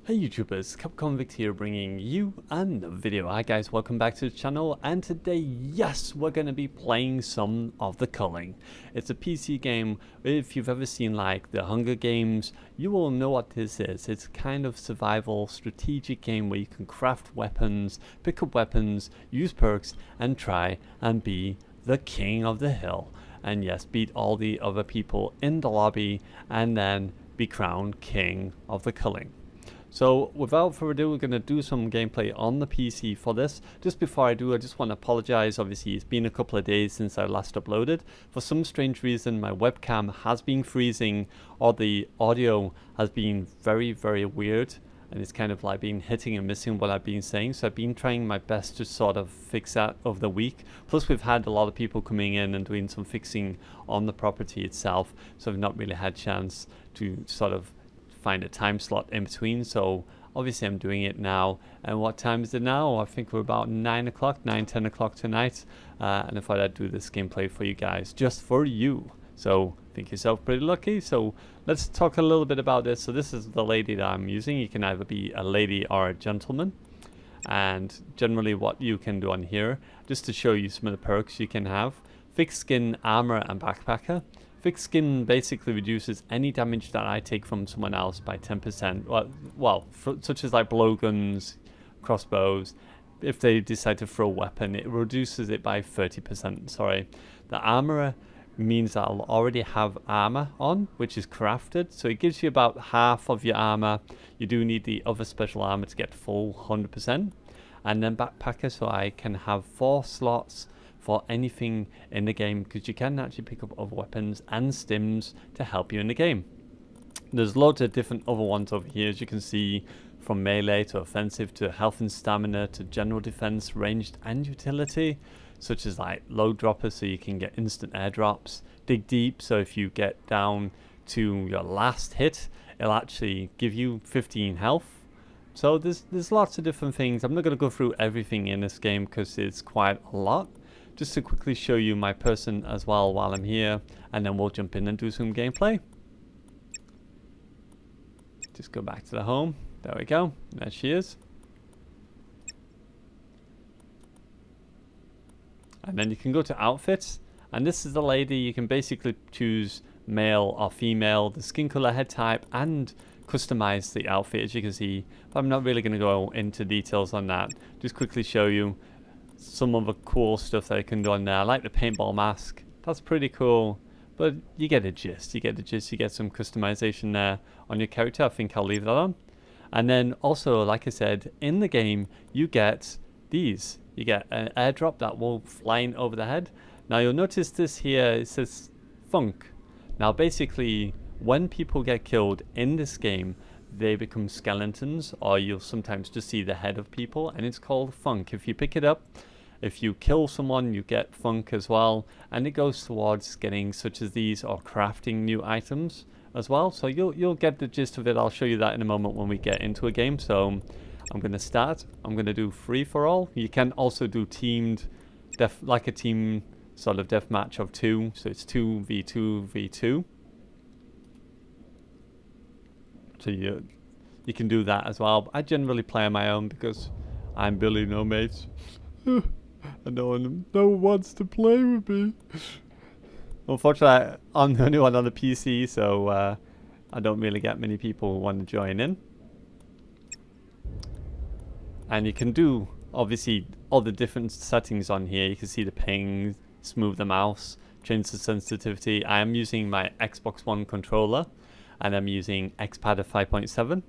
Hey YouTubers, Convict here bringing you another video. Hi guys, welcome back to the channel, and today, yes, we're going to be playing some of the Culling. It's a PC game. If you've ever seen like the Hunger Games, you will know what this is. It's a kind of survival strategic game where you can craft weapons, pick up weapons, use perks, and try and be the king of the hill. And yes, beat all the other people in the lobby and then be crowned king of the Culling. So without further ado, we're going to do some gameplay on the PC for this. Just before I do, I just want to apologize. Obviously, it's been a couple of days since I last uploaded. For some strange reason, my webcam has been freezing, or the audio has been very, very weird. And it's kind of like been hitting and missing what I've been saying. So I've been trying my best to sort of fix that over the week. Plus, we've had a lot of people coming in and doing some fixing on the property itself. So I've not really had a chance to sort of find a time slot in between, so obviously I'm doing it now. And what time is it now? I think we're about 9 o'clock, 10 o'clock tonight, and I thought I'd do this gameplay for you guys, just for you. So think yourself pretty lucky. So let's talk a little bit about this. So this is the lady that I'm using. You can either be a lady or a gentleman, and generally what you can do on here, just to show you some of the perks you can have: thick skin, armor, and backpacker. Thick skin basically reduces any damage that I take from someone else by 10%. Such as like blowguns, crossbows. If they decide to throw a weapon, it reduces it by 30%. Sorry. The armorer means that I'll already have armor on, which is crafted. So it gives you about half of your armor. You do need the other special armor to get full 100%. And then backpacker, so I can have 4 slots for anything in the game, because you can actually pick up other weapons and stims to help you in the game. There's loads of different other ones over here, as you can see, from melee to offensive to health and stamina to general defense, ranged and utility, such as like load droppers, so you can get instant airdrops. Dig deep, so if you get down to your last hit, it'll actually give you 15 health. So there's lots of different things. I'm not going to go through everything in this game because it's quite a lot. Just to quickly show you my person as well while I'm here, and then we'll jump in and do some gameplay. Just go back to the home. There we go. There she is. And then you can go to outfits, and this is the lady. You can basically choose male or female, the skin color, head type, and customize the outfit, as you can see. But I'm not really going to go into details on that. Just quickly show you some of the cool stuff that I can do on there. I like the paintball mask. That's pretty cool. But you get a gist. You get the gist. You get some customization there on your character. I think I'll leave that on. And then also, like I said, in the game, you get these. You get an airdrop that will fly over the head. Now you'll notice this here. It says funk. Now basically, when people get killed in this game, they become skeletons, or you'll sometimes just see the head of people, and it's called funk. If you pick it up, if you kill someone, you get funk as well, and it goes towards getting such as these or crafting new items as well. So you'll get the gist of it. I'll show you that in a moment when we get into a game. So I'm going to start. I'm going to do free for all. You can also do teamed, like a team sort of deathmatch of 2. So it's 2v2v2. So you can do that as well. I generally play on my own because I'm Billy No Mates. And no one wants to play with me. Unfortunately, I'm the only one on the PC, so I don't really get many people who want to join in. And you can do, obviously, all the different settings on here. You can see the ping, smooth the mouse, change the sensitivity. I am using my Xbox One controller, and I'm using XPad 5.7,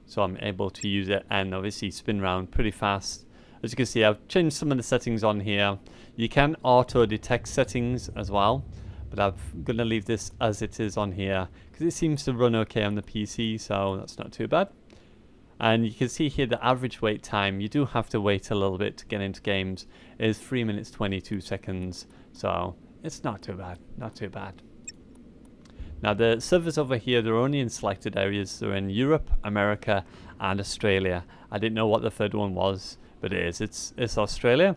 so I'm able to use it and obviously spin around pretty fast. As you can see, I've changed some of the settings on here. You can auto detect settings as well, but I'm going to leave this as it is on here because it seems to run okay on the PC, so that's not too bad. And you can see here the average wait time, you do have to wait a little bit to get into games, is 3 minutes 22 seconds, so it's not too bad, not too bad. Now the servers over here, they're only in selected areas. They're in Europe, America, and Australia. I didn't know what the third one was, but it is. It's Australia.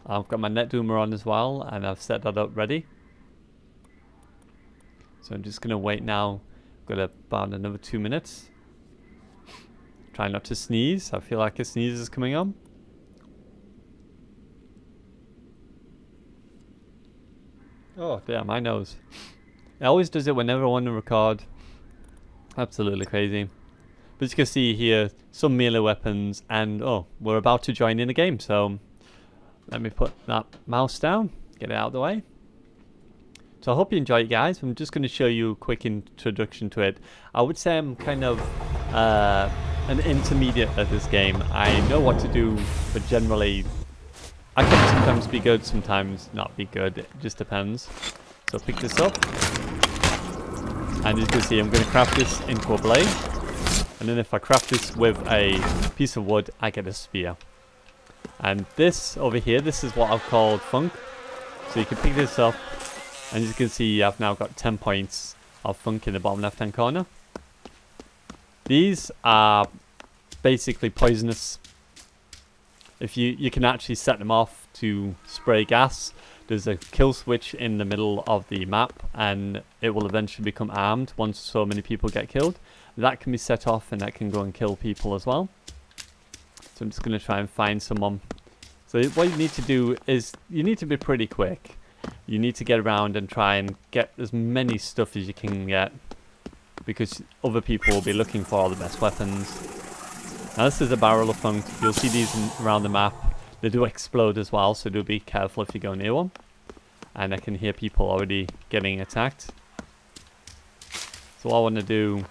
I've got my NetDoomer on as well, and I've set that up ready. So I'm just going to wait now. Got about another 2 minutes. Try not to sneeze. I feel like a sneeze is coming on. Oh, yeah, my nose. It always does it whenever I want to record. Absolutely crazy. But you can see here, some melee weapons, and oh, we're about to join in the game, so let me put that mouse down, get it out of the way. So I hope you enjoy it, guys. I'm just going to show you a quick introduction to it. I would say I'm kind of an intermediate at this game. I know what to do, but generally I can sometimes be good, sometimes not be good. It just depends. So pick this up. And as you can see, I'm going to craft this into a blade. And then if I craft this with a piece of wood, I get a spear. And this over here, this is what I've called funk. So you can pick this up. And as you can see, I've now got 10 points of funk in the bottom left hand corner. These are basically poisonous. If you can actually set them off to spray gas. There's a kill switch in the middle of the map, and it will eventually become armed once so many people get killed. That can be set off, and that can go and kill people as well. So I'm just going to try and find someone. So what you need to do is, you need to be pretty quick. You need to get around and try and get as many stuff as you can get, because other people will be looking for all the best weapons. Now this is a barrel of funk. You'll see these around the map. They do explode as well, so do be careful if you go near one. And I can hear people already getting attacked. So what I want to do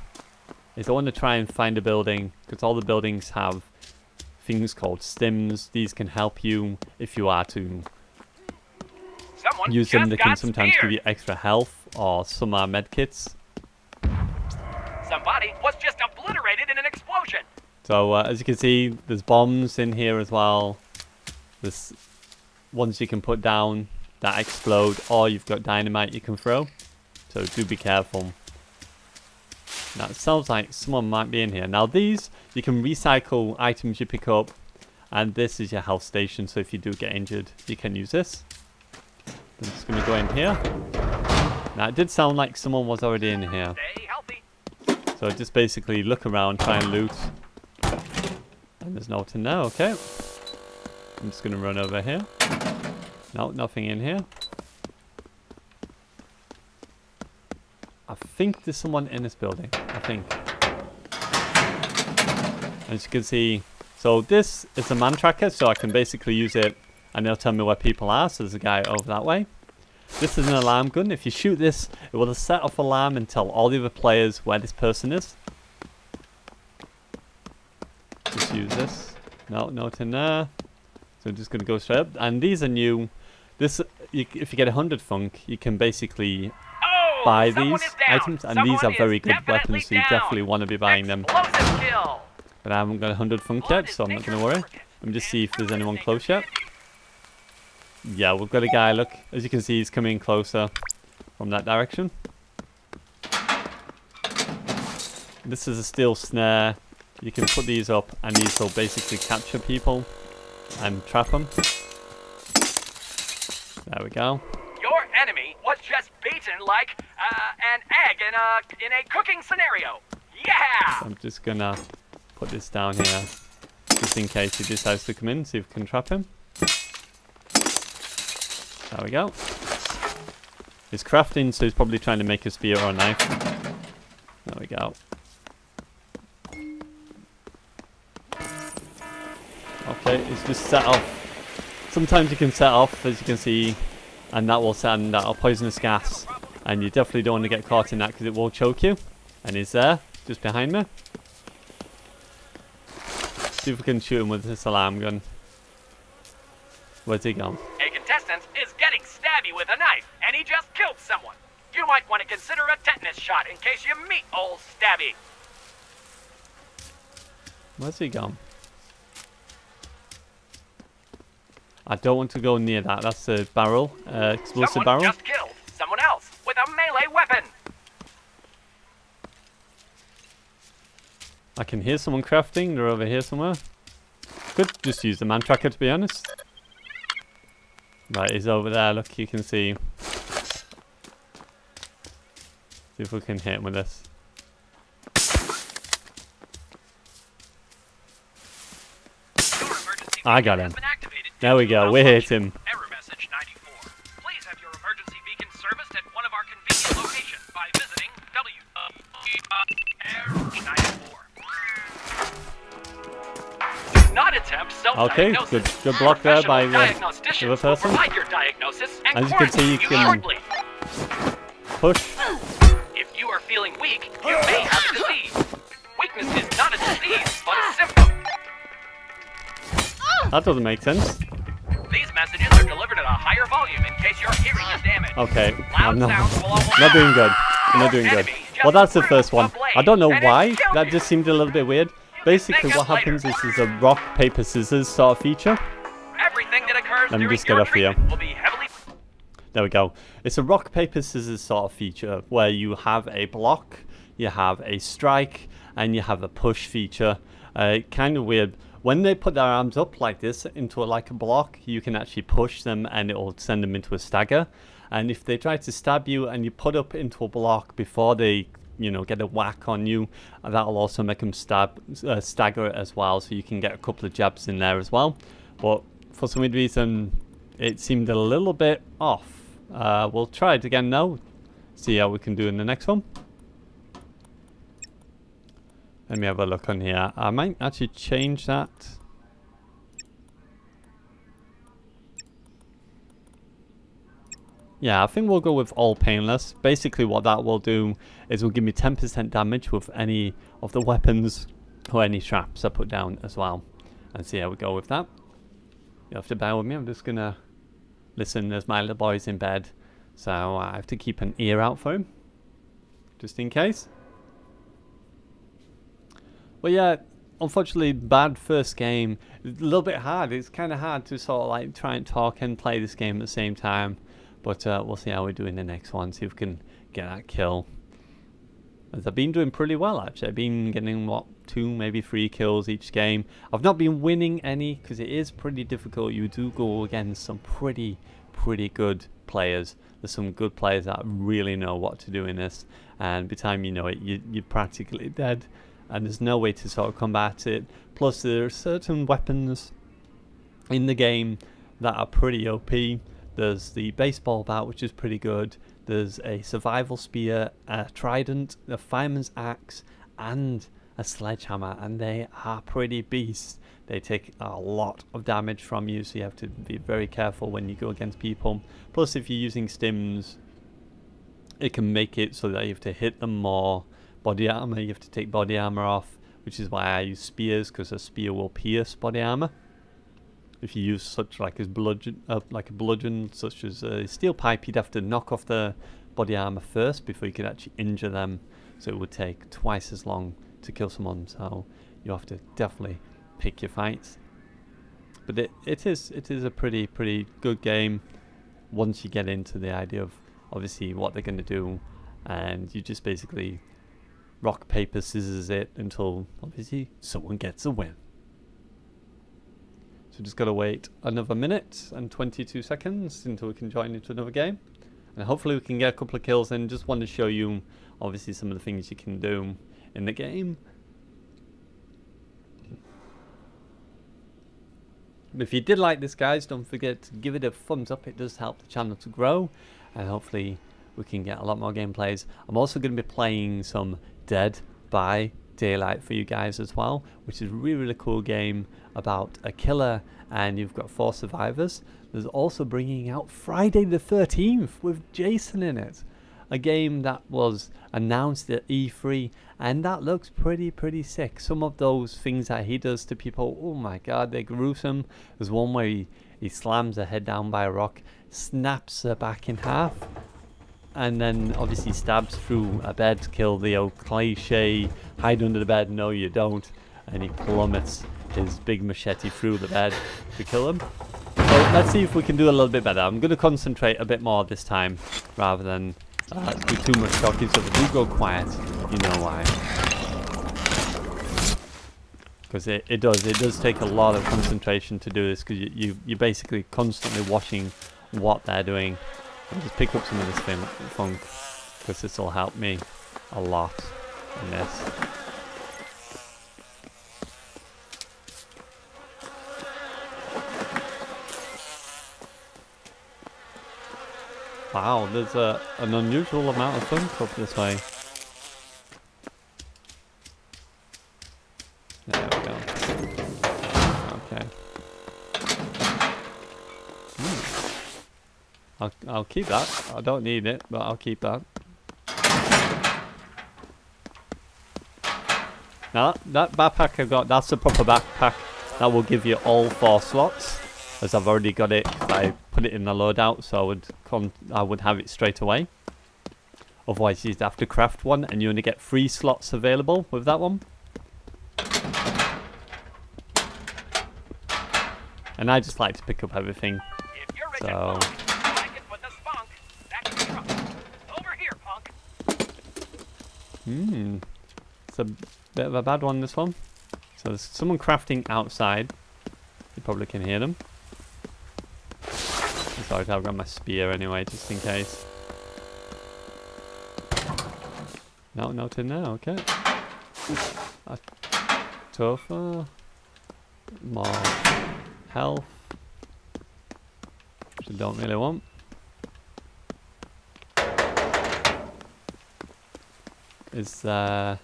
is I want to try and find a building, because all the buildings have things called stims. These can help you if you are to use them. They can sometimes give you extra health, or some are med kits. Somebody was just obliterated in an explosion. So as you can see, there's bombs in here as well. There's ones you can put down that explode, or you've got dynamite you can throw. So do be careful. Now it sounds like someone might be in here. Now these, you can recycle items you pick up, and this is your health station, so if you do get injured, you can use this. I'm just going to go in here. Now it did sound like someone was already in here. Stay healthy. So just basically look around, try and loot. And there's nothing there, okay. I'm just going to run over here. No, nothing in here. I think there's someone in this building. I think. As you can see, so this is a man tracker, so I can basically use it and it'll tell me where people are. So there's a guy over that way. This is an alarm gun. If you shoot this, it will set off alarm and tell all the other players where this person is. Just use this. No, nothing there. So I'm just going to go straight up. And these are new. This, if you get 100 funk, you can basically buy these items. And these are very good weapons, so you definitely want to be buying them. But I haven't got 100 funk yet, so I'm not going to worry. Let me just see if there's anyone close yet. Yeah, we've got a guy, look. As you can see, he's coming closer from that direction. This is a steel snare. You can put these up, and these will basically capture people and trap them. There we go. Your enemy was just beaten like an egg in a cooking scenario. Yeah! So I'm just gonna put this down here, just in case he decides to come in, see if we can trap him. There we go. He's crafting, so he's probably trying to make a spear or a knife. There we go. Okay, it's just set off. Sometimes you can set off, as you can see, and that will send out a poisonous gas. And you definitely don't want to get caught in that, because it will choke you. And he's there, just behind me. See if we can shoot him with this alarm gun. Where's he gone? A contestant is getting stabby with a knife, and he just killed someone. You might want to consider a tetanus shot in case you meet old Stabby. Where's he gone? I don't want to go near that. That's a barrel, explosive barrel. Someone just killed someone else with a melee weapon. I can hear someone crafting. They're over here somewhere. Could just use the man tracker, to be honest. Right, he's over there. Look, you can see. See if we can hit him with this. I got him. There we go. We hit him. Error message 94. Please have your emergency beacon serviced at one of our convenient locations by visiting error 94. Do not attempt self-diagnosis. Okay, good block there by the other person. Provide your diagnosis and As you can see, you can push. If you are feeling weak, you may have a disease. Weakness is not a disease, but a symptom. That doesn't make sense. These messages are delivered at a higher volume in case your hearing is damaged. Okay, I'm Loud not sounds will almost not doing good. I'm not doing good. Well, that's the first one. I don't know why. That just seemed a little bit weird. Basically, what happens is a rock, paper, scissors sort of feature. Everything that occurs Let me during just get your off here. treatment will be heavily... There we go. It's a rock, paper, scissors sort of feature where you have a block, you have a strike, and you have a push feature. Kind of weird. When they put their arms up like this into like a block, you can actually push them and it will send them into a stagger. And if they try to stab you and you put up into a block before they, you know, get a whack on you, that'll also make them stagger as well. So you can get a couple of jabs in there as well. But for some weird reason, it seemed a little bit off. We'll try it again now. See how we can do in the next one. Let me have a look on here. I might actually change that. Yeah, I think we'll go with all painless. Basically what that will do is will give me 10% damage with any of the weapons or any traps I put down as well. And see how we go with that. You have to bear with me. I'm just going to listen as my little boy's in bed. So I have to keep an ear out for him. Just in case. But yeah, unfortunately, bad first game. A little bit hard. It's kind of hard to sort of like try and talk and play this game at the same time. But we'll see how we do in the next one. See if we can get that kill. As I've been doing pretty well, actually. I've been getting, what, 2, maybe 3 kills each game. I've not been winning any because it is pretty difficult. You do go against some pretty good players. There's some good players that really know what to do in this. And by the time you know it, you're practically dead. And there's no way to sort of combat it. Plus there are certain weapons in the game that are pretty OP. There's the baseball bat, which is pretty good. There's a survival spear, a trident, a fireman's axe, and a sledgehammer. And they are pretty beasts. They take a lot of damage from you, so you have to be very careful when you go against people. Plus if you're using stims, it can make it so that you have to hit them more. Body armor, you have to take body armor off, which is why I use spears, because a spear will pierce body armor. If you use such like a bludgeon, such as a steel pipe, you'd have to knock off the body armor first before you could actually injure them. So it would take twice as long to kill someone. So you have to definitely pick your fights. But it is a pretty good game once you get into the idea of obviously what they're going to do, and you just basically rock, paper, scissors it until obviously someone gets a win. So just got to wait another minute and 22 seconds until we can join into another game. And hopefully we can get a couple of kills in. Just want to show you obviously some of the things you can do in the game. If you did like this, guys, don't forget to give it a thumbs up. It does help the channel to grow. And hopefully we can get a lot more gameplays. I'm also going to be playing some Dead by Daylight for you guys as well, which is a really cool game about a killer and you've got 4 survivors. There's also bringing out Friday the 13th with Jason in it, a game that was announced at E3, and that looks pretty sick. Some of those things that he does to people, oh my god, they're gruesome. There's one where he slams her head down by a rock, snaps her back in half, and then obviously stabs through a bed to kill the old cliche hide under the bed, no you don't, and he plummets his big machete through the bed to kill him. So let's see if we can do a little bit better. I'm going to concentrate a bit more this time rather than do too much talking, so if I do go quiet, you know why. Because it does take a lot of concentration to do this, because you're basically constantly watching what they're doing. I'll just pick up some of this funk, because this will help me a lot in this. Wow, there's an unusual amount of funk up this way. There we go. Okay. I'll keep that. I don't need it, but I'll keep that. Now that backpack I got, that's a proper backpack that will give you all 4 slots. As I've already got it, I put it in the loadout, so I would have it straight away. Otherwise you'd have to craft one, and you only get 3 slots available with that one. And I just like to pick up everything. If you're rich So and funk, I can put the spunk back in the truck. Over here, punk. It's a bit of a bad one, this one. So there's someone crafting outside. You probably can hear them. Sorry, I've got my spear anyway, just in case. No, not in there, okay. Tougher. More health. Which I don't really want. Is there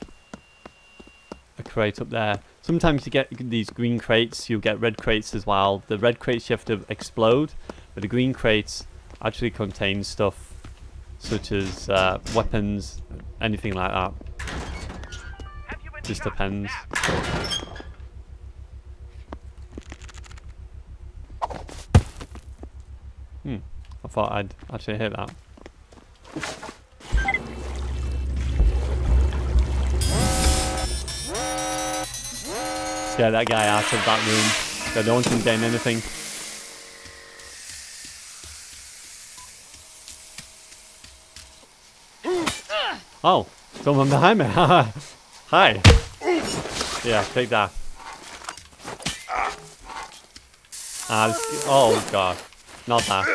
a crate up there? Sometimes you get these green crates, you'll get red crates as well. The red crates you have to explode, but the green crates actually contain stuff such as weapons, anything like that. Just depends. I thought I'd actually hit that. Get that guy out of that room. I don't want him getting anything. Oh, someone behind me. Hi. Yeah, take that. Oh god. Not that.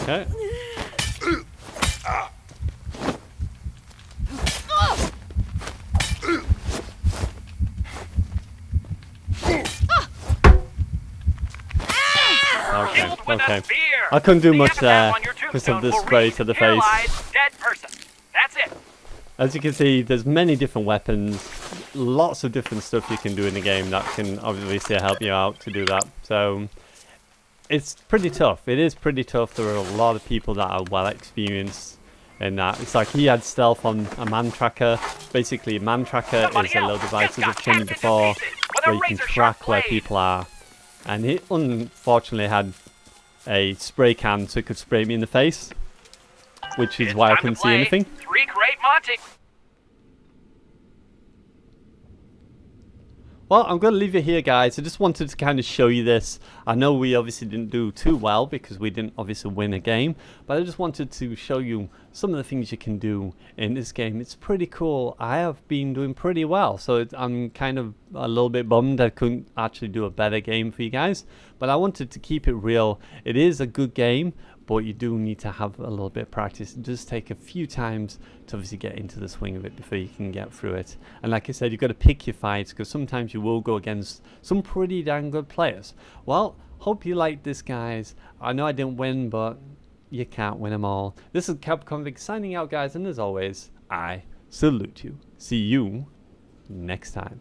Okay. Okay. I couldn't do much there because of the spray to the face. Dead person. That's it. As you can see, there's many different weapons, lots of different stuff you can do in the game that can obviously help you out to do that. So it's pretty tough. It is pretty tough. There are a lot of people that are well experienced in that. It's like he had stealth on a man tracker. Basically, a man tracker is a little device, as I've shown you before, where you can track where people are. And he unfortunately had a spray can, so it could spray me in the face, which is why I couldn't see anything. 3 Great Monty. Well, I'm going to leave it here, guys. I just wanted to kind of show you this. I know we obviously didn't do too well because we didn't obviously win a game, but I just wanted to show you some of the things you can do in this game. It's pretty cool. I have been doing pretty well, so I'm kind of a little bit bummed I couldn't actually do a better game for you guys, but I wanted to keep it real. It is a good game, but you do need to have a little bit of practice. It does take a few times to obviously get into the swing of it before you can get through it. And like I said, you've got to pick your fights because sometimes you will go against some pretty dang good players. Well, hope you liked this, guys. I know I didn't win, but you can't win them all. This is Convict signing out, guys, and as always, I salute you. See you next time.